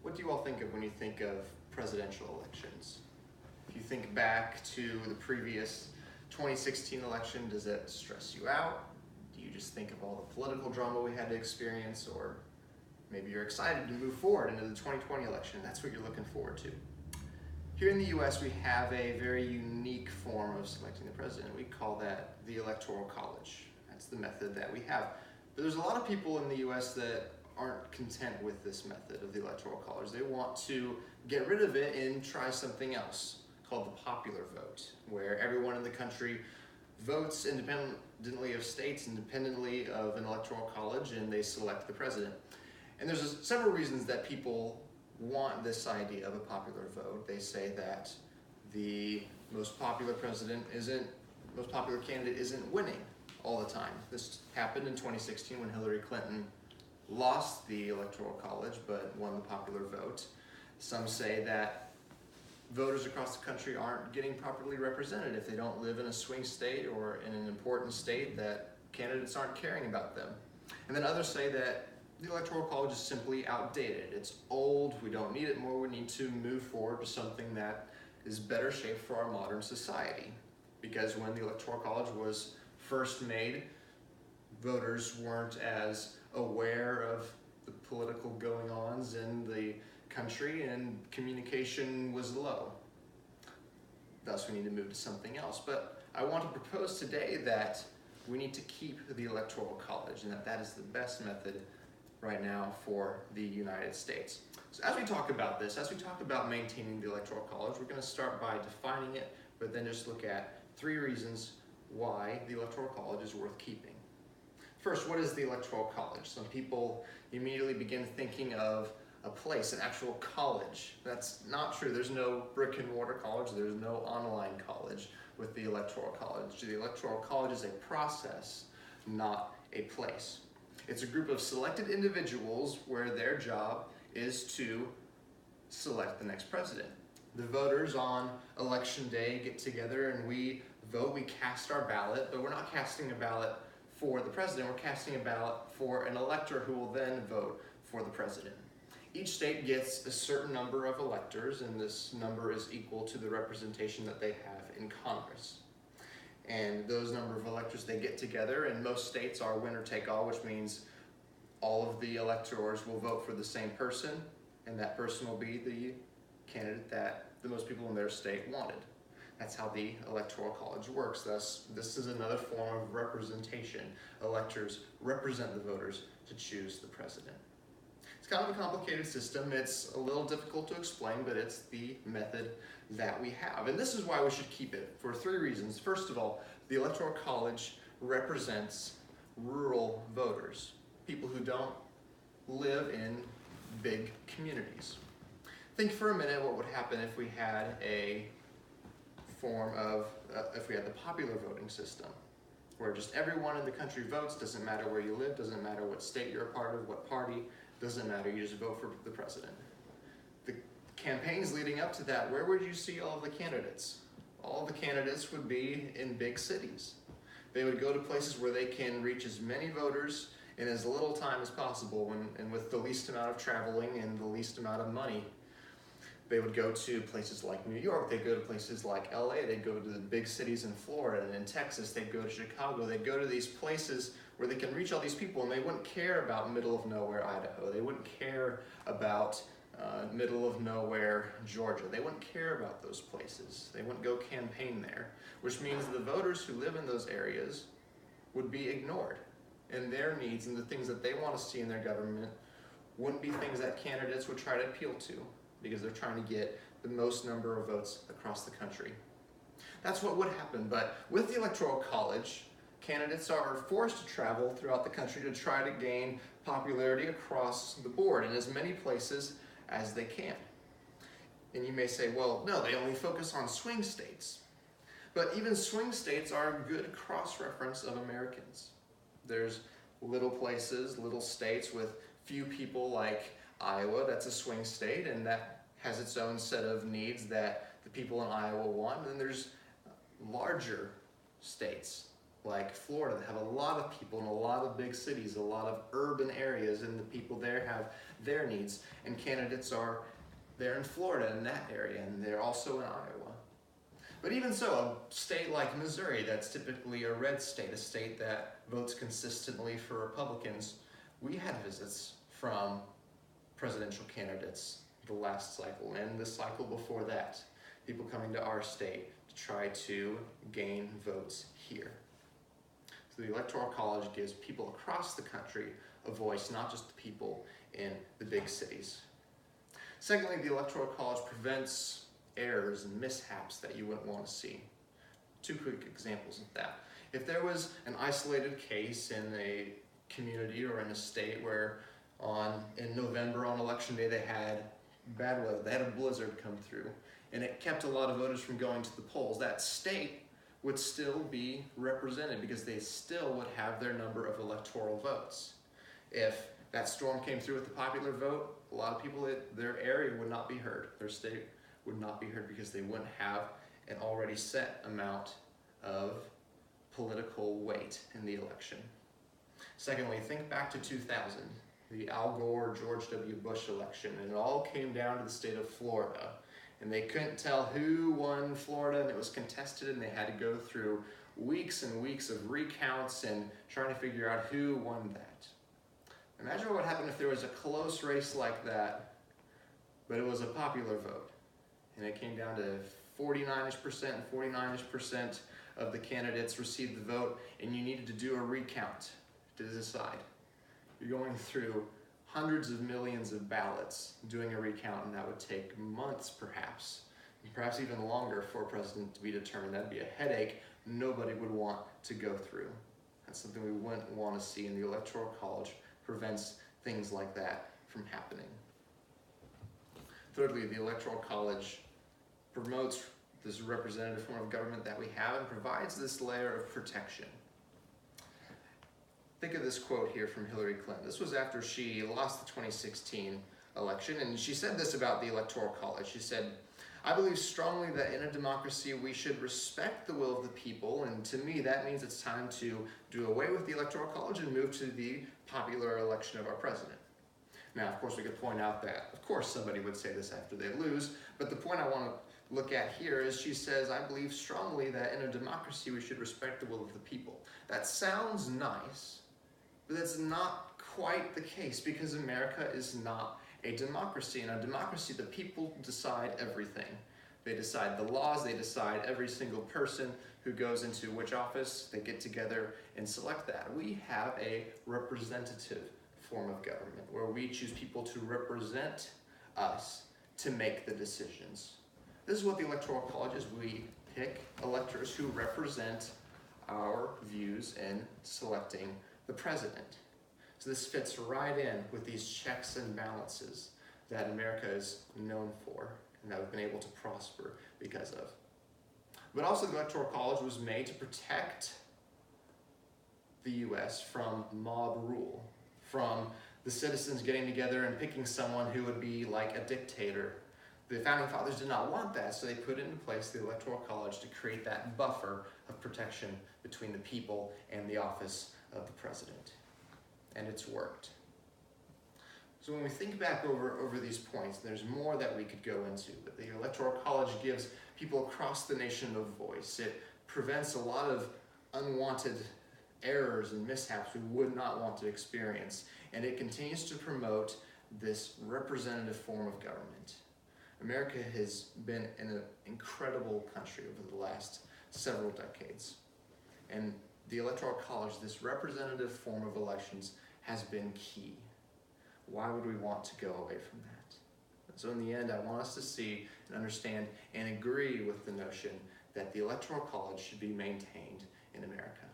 What do you all think of when you think of presidential elections? If you think back to the previous 2016 election, does that stress you out? Do you just think of all the political drama we had to experience, or maybe you're excited to move forward into the 2020 election? That's what you're looking forward to. Here in the US, we have a very unique form of selecting the president. We call that the Electoral College. That's the method that we have. But there's a lot of people in the US that aren't content with this method of the Electoral College. They want to get rid of it and try something else called the popular vote, where everyone in the country votes independently of states, independently of an electoral college, and they select the president. And there's several reasons that people want this idea of a popular vote. They say that the most popular candidate isn't winning all the time. This happened in 2016 when Hillary Clinton lost the Electoral College but won the popular vote. Some say that voters across the country aren't getting properly represented if they don't live in a swing state or in an important state, that candidates aren't caring about them. And then others say that the Electoral College is simply outdated. It's old, we don't need it more, we need to move forward to something that is better shaped for our modern society. Because when the Electoral College was first made, voters weren't as aware of the political going-ons in the country, and communication was low. Thus, we need to move to something else. But I want to propose today that we need to keep the Electoral College, and that is the best method right now for the United States. So as we talk about this, as we talk about maintaining the Electoral College, we're going to start by defining it, but then just look at 3 reasons why the Electoral College is worth keeping. First, what is the Electoral College? Some people immediately begin thinking of a place, an actual college. That's not true. There's no brick and mortar college. There's no online college with the Electoral College. The Electoral College is a process, not a place. It's a group of selected individuals where their job is to select the next president. The voters on election day get together and we vote, we cast our ballot, but we're not casting a ballot for the president, we're casting a ballot for an elector who will then vote for the president. Each state gets a certain number of electors, and this number is equal to the representation that they have in Congress. And those number of electors, they get together, and most states are winner take all, which means all of the electors will vote for the same person, and that person will be the candidate that the most people in their state wanted. That's how the Electoral College works. Thus, this is another form of representation. Electors represent the voters to choose the president. It's kind of a complicated system. It's a little difficult to explain, but it's the method that we have. And this is why we should keep it for 3 reasons. First of all, the Electoral College represents rural voters, people who don't live in big communities. Think for a minute what would happen if we had the popular voting system, where just everyone in the country votes, doesn't matter where you live, doesn't matter what state you're a part of, what party, doesn't matter, you just vote for the president. The campaigns leading up to that, where would you see all of the candidates? All of the candidates would be in big cities. They would go to places where they can reach as many voters in as little time as possible and with the least amount of traveling and the least amount of money. They would go to places like New York, they'd go to places like LA, they'd go to the big cities in Florida and in Texas, they'd go to Chicago, they'd go to these places where they can reach all these people, and they wouldn't care about middle of nowhere Idaho, they wouldn't care about middle of nowhere Georgia, they wouldn't care about those places, they wouldn't go campaign there, which means the voters who live in those areas would be ignored, and their needs and the things that they want to see in their government wouldn't be things that candidates would try to appeal to, because they're trying to get the most number of votes across the country. That's what would happen, but with the Electoral College, candidates are forced to travel throughout the country to try to gain popularity across the board in as many places as they can. And you may say, well, no, they only focus on swing states. But even swing states are a good cross-reference of Americans. There's little places, little states with few people like Iowa, that's a swing state, and that has its own set of needs that the people in Iowa want. And then there's larger states like Florida that have a lot of people in a lot of big cities, a lot of urban areas, and the people there have their needs, and candidates are there in Florida in that area, and they're also in Iowa. But even so, a state like Missouri, that's typically a red state, a state that votes consistently for Republicans, we had visits from presidential candidates the last cycle and the cycle before that. People coming to our state to try to gain votes here. So the Electoral College gives people across the country a voice, not just the people in the big cities. Secondly, the Electoral College prevents errors and mishaps that you wouldn't want to see. Two quick examples of that. If there was an isolated case in a community or in a state where in November on election day they had bad weather, they had a blizzard come through, and it kept a lot of voters from going to the polls, that state would still be represented because they still would have their number of electoral votes. If that storm came through with the popular vote, a lot of people, their area would not be heard. Their state would not be heard because they wouldn't have an already set amount of political weight in the election. Secondly, think back to 2000, the Al Gore, George W. Bush election, and it all came down to the state of Florida. And they couldn't tell who won Florida, and it was contested, and they had to go through weeks and weeks of recounts and trying to figure out who won that. Imagine what would happen if there was a close race like that, but it was a popular vote. And it came down to 49-ish% and 49-ish% of the candidates received the vote, and you needed to do a recount to decide. You're going through hundreds of millions of ballots doing a recount, and that would take months perhaps, and perhaps even longer for a president to be determined. That'd be a headache nobody would want to go through. That's something we wouldn't want to see, and the Electoral College prevents things like that from happening. Thirdly, the Electoral College promotes this representative form of government that we have and provides this layer of protection. Think of this quote here from Hillary Clinton. This was after she lost the 2016 election, and she said this about the Electoral College. She said, "I believe strongly that in a democracy we should respect the will of the people, and to me that means it's time to do away with the Electoral College and move to the popular election of our president." Now, of course, we could point out that, of course, somebody would say this after they lose, but the point I want to look at here is she says, "I believe strongly that in a democracy we should respect the will of the people." That sounds nice, but that's not quite the case because America is not a democracy. In a democracy, the people decide everything. They decide the laws, they decide every single person who goes into which office, they get together and select that. We have a representative form of government where we choose people to represent us to make the decisions. This is what the Electoral College is. We pick electors who represent our views in selecting the president. So this fits right in with these checks and balances that America is known for and that we've been able to prosper because of. But also the Electoral College was made to protect the US from mob rule, from the citizens getting together and picking someone who would be like a dictator. The Founding Fathers did not want that, so they put into place the Electoral College to create that buffer of protection between the people and the office of the president. And it's worked. So when we think back over these points, there's more that we could go into, but the Electoral College gives people across the nation a voice. It prevents a lot of unwanted errors and mishaps we would not want to experience, and it continues to promote this representative form of government. America has been an incredible country over the last several decades, and the Electoral College, this representative form of elections, has been key. Why would we want to go away from that? So in the end, I want us to see and understand and agree with the notion that the Electoral College should be maintained in America.